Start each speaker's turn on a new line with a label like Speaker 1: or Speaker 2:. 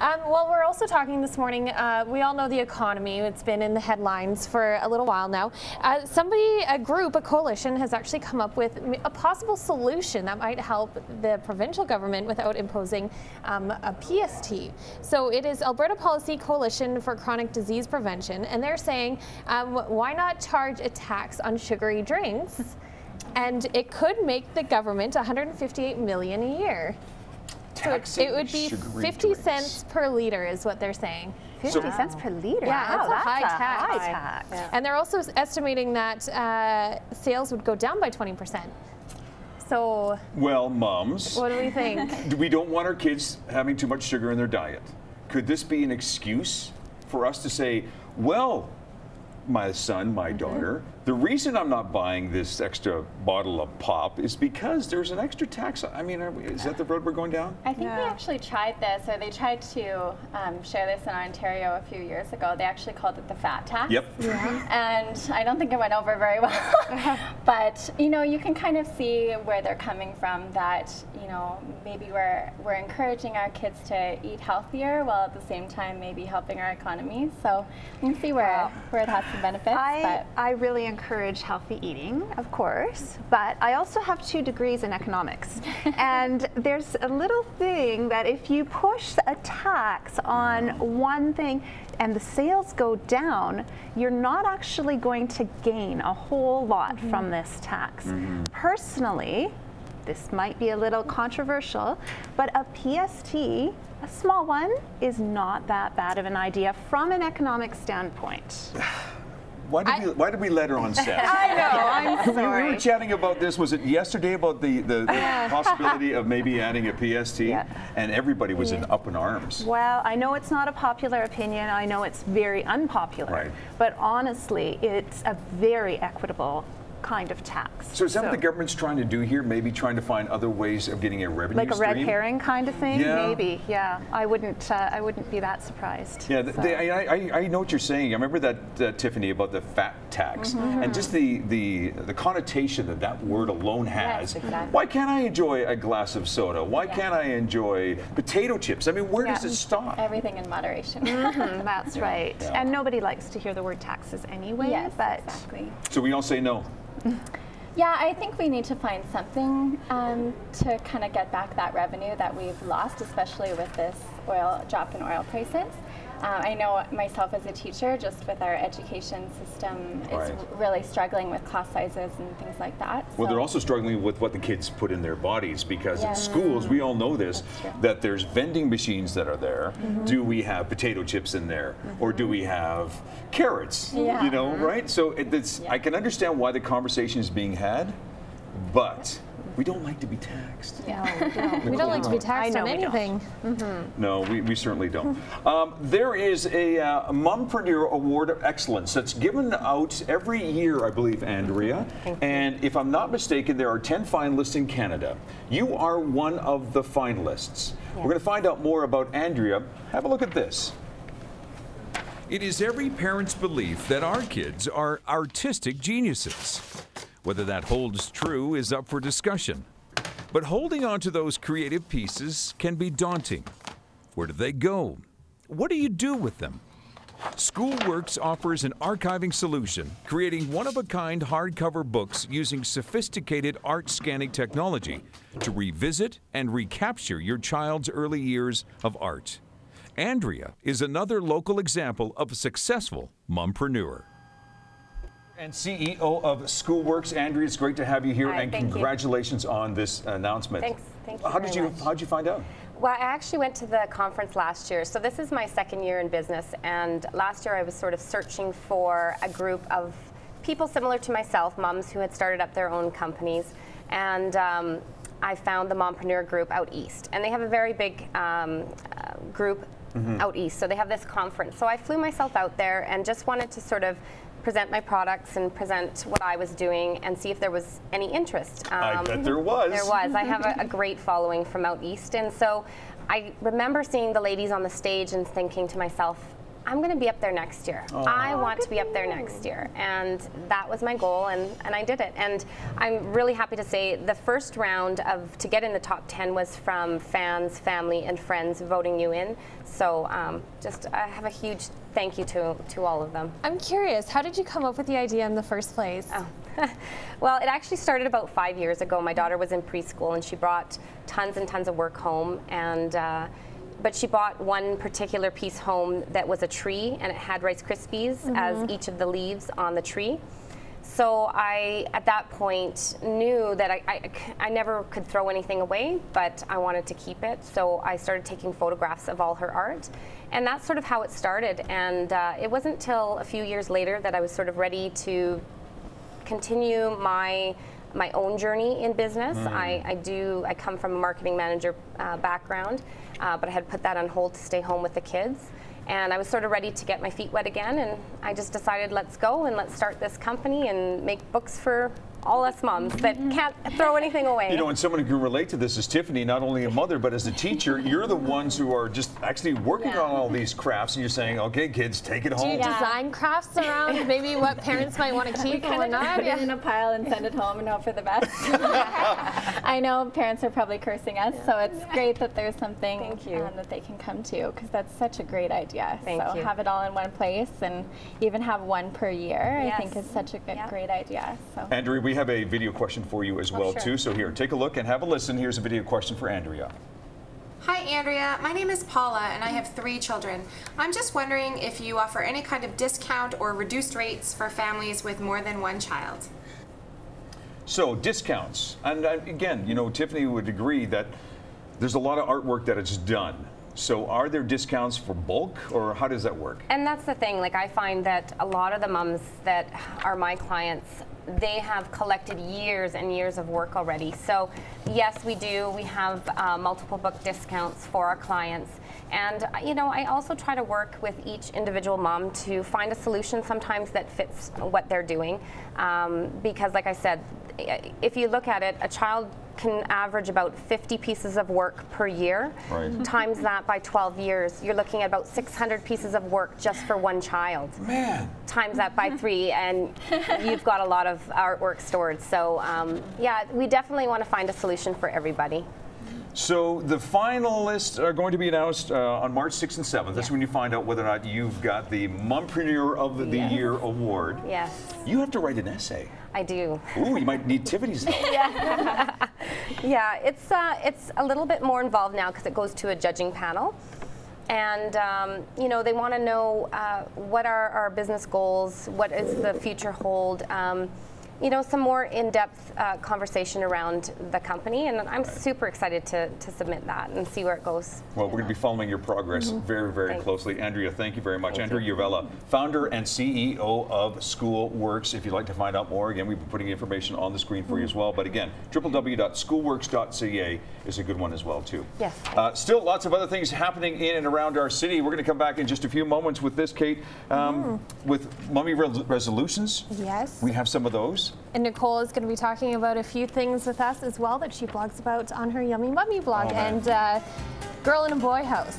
Speaker 1: Well, we're also talking this morning, we all know the economy. It's been in the headlines for a little while now. A coalition has actually come up with a possible solution that might help the provincial government without imposing a PST. So it is Alberta Policy Coalition for Chronic Disease Prevention, and they're saying, why not charge a tax on sugary drinks? And it could make the government $158 million a year. So it would be 50 cents per liter is what they're saying.
Speaker 2: 50 cents per liter?
Speaker 1: Yeah,
Speaker 2: wow,
Speaker 1: that's a high tax.
Speaker 2: High tax.
Speaker 1: Yeah. And they're also estimating that sales would go down by 20%. So,
Speaker 3: well, mums,
Speaker 1: what do we think?
Speaker 3: We don't want our kids having too much sugar in their diet. Could this be an excuse for us to say, well, my son, my daughter, the reason I'm not buying this extra bottle of pop is because there's an extra tax. I mean, is that the road we're going down?
Speaker 4: I think they actually tried this, or they tried to share this in Ontario a few years ago. They actually called it the fat tax.
Speaker 3: Yep.
Speaker 4: Yeah. And I don't think it went over very well. But, you know, you can kind of see where they're coming from, that, you know, maybe we're encouraging our kids to eat healthier while at the same time maybe helping our economy. So you can see where it has some benefits.
Speaker 2: I really encourage healthy eating, of course, but I also have 2 degrees in economics. And there's a little thing that if you push a tax on one thing and the sales go down, you're not actually going to gain a whole lot from this tax. Personally, this might be a little controversial, but a PST, a small one, is not that bad of an idea from an economic standpoint.
Speaker 3: Why did we let her on set?
Speaker 2: I know, I'm sorry.
Speaker 3: We were chatting about this, was it yesterday, about the possibility of maybe adding a PST? Yeah. And everybody was up in arms.
Speaker 2: Well, I know it's not a popular opinion. I know it's very unpopular. Right. But honestly, it's a very equitable kind of tax.
Speaker 3: So is that what the government's trying to do here? Maybe trying to find other ways of getting a revenue
Speaker 2: stream? Like a red herring kind of thing?
Speaker 3: Yeah.
Speaker 2: Maybe, yeah. I wouldn't be that surprised.
Speaker 3: Yeah, so. I know what you're saying. I remember that, Tiffany, about the fat tax, and just the connotation that that word alone has. Yes, exactly. Why can't I enjoy a glass of soda? Why can't I enjoy potato chips? I mean, where does it stop?
Speaker 4: Everything in moderation.
Speaker 2: That's right. Yeah. And nobody likes to hear the word taxes anyway.
Speaker 4: Yes, exactly.
Speaker 3: So we all say no.
Speaker 4: Yeah, I think we need to find something to kind of get back that revenue that we've lost, especially with this drop in oil prices. I know myself as a teacher, just with our education system, is really struggling with class sizes and things like that.
Speaker 3: Well, they're also struggling with what the kids put in their bodies, because in schools, we all know this, that there's vending machines that are there. Do we have potato chips in there? Or do we have carrots? You know, right? So I can understand why the conversation is being had, but we don't like to be taxed.
Speaker 1: Yeah, we don't like to be taxed on anything.
Speaker 3: No, we certainly don't. There is a Mompreneur Award of Excellence that's given out every year, I believe, Andrea. And if I'm not mistaken, there are 10 finalists in Canada. You are one of the finalists. We're going to find out more about Andrea. Have a look at this.
Speaker 5: It is every parent's belief that our kids are artistic geniuses. Whether that holds true is up for discussion. But holding on to those creative pieces can be daunting. Where do they go? What do you do with them? SchoolWorx offers an archiving solution, creating one-of-a-kind hardcover books using sophisticated art scanning technology to revisit and recapture your child's early years of art. Andrea is another local example of a successful mompreneur.
Speaker 3: And CEO of SchoolWorx, Andrea, it's great to have you here, and congratulations on this announcement.
Speaker 6: Thanks. Thank you.
Speaker 3: How'd you find out?
Speaker 6: Well, I actually went to the conference last year, so this is my 2nd year in business, and last year I was sort of searching for a group of people similar to myself, moms who had started up their own companies, and I found the Mompreneur group out east, and they have a very big group out east, so they have this conference. So I flew myself out there and just wanted to sort of present my products and present what I was doing and see if there was any interest.
Speaker 3: I bet there was.
Speaker 6: There was. I have a great following from out east, and so I remember seeing the ladies on the stage and thinking to myself, I'm going to be up there next year. I want to be up there next year. And that was my goal, and I did it. And I'm really happy to say the first round to get in the top 10 was from fans, family, and friends voting you in. So I have a huge thank you to all of them.
Speaker 1: I'm curious, how did you come up with the idea in the first place?
Speaker 6: Oh. Well, it actually started about 5 years ago. My daughter was in preschool, and she brought tons and tons of work home, and but she bought one particular piece home that was a tree, and it had Rice Krispies as each of the leaves on the tree. So I, at that point, knew that I never could throw anything away, but I wanted to keep it. So I started taking photographs of all her art, and that's sort of how it started. And it wasn't till a few years later that I was sort of ready to continue my own journey in business. I come from a marketing manager background, but I had put that on hold to stay home with the kids. And I was sort of ready to get my feet wet again, and I just decided, let's go and let's start this company and make books for all us moms that can't throw anything away.
Speaker 3: You know, and someone who can relate to this is Tiffany, not only a mother, but as a teacher, you're the ones who are just actually working on all these crafts, and you're saying, okay, kids, take it home.
Speaker 1: Do you design crafts around maybe what parents might want to keep or not?
Speaker 4: Put it in a pile and send it home and hope for the best. I know parents are probably cursing us, so it's great that there's something that they can come to, because that's such a great idea.
Speaker 6: Thank you.
Speaker 4: Have it all in one place, and even have one per year, I think is such a great idea. So.
Speaker 3: Andrea, we have a video question for you as well, too. So here, take a look and have a listen. Here's a video question for Andrea.
Speaker 7: Hi Andrea, my name is Paula and I have 3 children. I'm just wondering if you offer any kind of discount or reduced rates for families with more than 1 child.
Speaker 3: So discounts, and again, you know, Tiffany would agree that there's a lot of artwork that is done. So are there discounts for bulk, or how does that work?
Speaker 6: And that's the thing, like I find that a lot of the mums that are my clients, they have collected years and years of work already. So yes, we do. We have multiple book discounts for our clients. And you know, I also try to work with each individual mom to find a solution sometimes that fits what they're doing. Because like I said, if you look at it, a child can average about 50 pieces of work per year.
Speaker 3: Right.
Speaker 6: Times that by 12 years, you're looking at about 600 pieces of work just for one child.
Speaker 3: Man.
Speaker 6: Times that by 3, and you've got a lot of artwork stored. So yeah, we definitely want to find a solution for everybody.
Speaker 3: So the finalists are going to be announced on March 6th and 7th. That's when you find out whether or not you've got the Mompreneur of the Year award.
Speaker 6: Yes.
Speaker 3: You have to write an essay.
Speaker 6: I do.
Speaker 3: Ooh, you might need Tiffany's help.
Speaker 6: Yeah, it's a little bit more involved now because it goes to a judging panel. And you know, they want to know what are our business goals, what does the future hold, you know, some more in-depth conversation around the company, and I'm super excited to submit that and see where it goes.
Speaker 3: Well, we're going to be following your progress very, very closely. Andrea, thank you very much. Andrea Uvella, founder and CEO of SchoolWorx. If you'd like to find out more, again, we've been putting information on the screen for you as well. But again, www.schoolworx.ca is a good one as well, too.
Speaker 6: Yes.
Speaker 3: Still lots of other things happening in and around our city. We're going to come back in just a few moments with this, Kate, with Mummy resolutions.
Speaker 1: Yes.
Speaker 3: We have some of those.
Speaker 1: And Nicole is going to be talking about a few things with us as well that she blogs about on her Yummy Mummy blog, and Girl in a Boy House.